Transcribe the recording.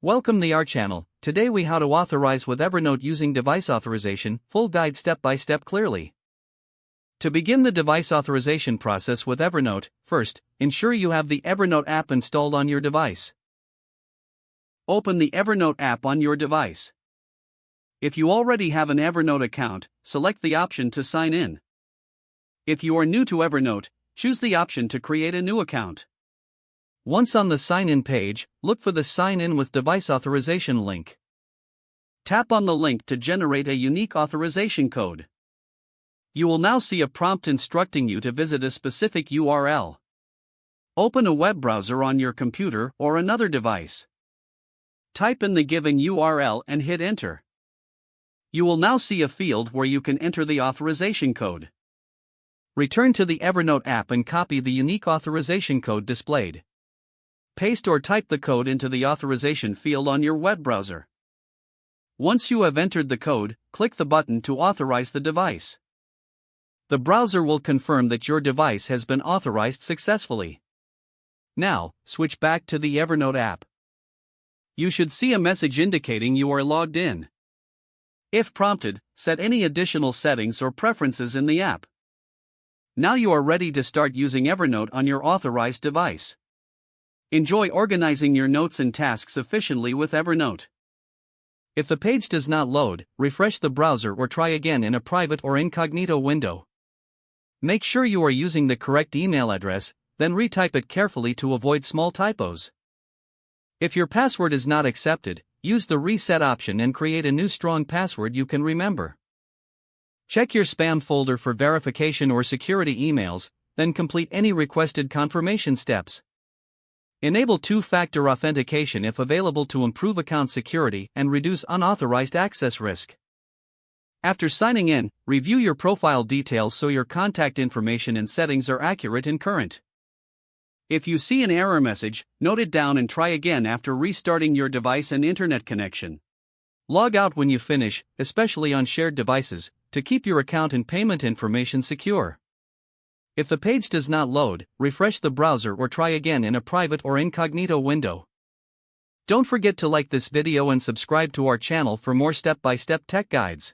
Welcome to our channel. Today we how to authorize with Evernote using device authorization, full guide step by step clearly. To begin the device authorization process with Evernote, first, ensure you have the Evernote app installed on your device. Open the Evernote app on your device. If you already have an Evernote account, select the option to sign in. If you are new to Evernote, choose the option to create a new account. Once on the sign-in page, look for the Sign In with Device Authorization link. Tap on the link to generate a unique authorization code. You will now see a prompt instructing you to visit a specific URL. Open a web browser on your computer or another device. Type in the given URL and hit Enter. You will now see a field where you can enter the authorization code. Return to the Evernote app and copy the unique authorization code displayed. Paste or type the code into the authorization field on your web browser. Once you have entered the code, click the button to authorize the device. The browser will confirm that your device has been authorized successfully. Now, switch back to the Evernote app. You should see a message indicating you are logged in. If prompted, set any additional settings or preferences in the app. Now you are ready to start using Evernote on your authorized device. Enjoy organizing your notes and tasks efficiently with Evernote. If the page does not load, refresh the browser or try again in a private or incognito window. Make sure you are using the correct email address, then retype it carefully to avoid small typos. If your password is not accepted, use the reset option and create a new strong password you can remember. Check your spam folder for verification or security emails, then complete any requested confirmation steps. Enable two-factor authentication if available to improve account security and reduce unauthorized access risk. After signing in, review your profile details so your contact information and settings are accurate and current. If you see an error message, note it down and try again after restarting your device and internet connection. Log out when you finish, especially on shared devices, to keep your account and payment information secure. If the page does not load, refresh the browser or try again in a private or incognito window. Don't forget to like this video and subscribe to our channel for more step-by-step tech guides.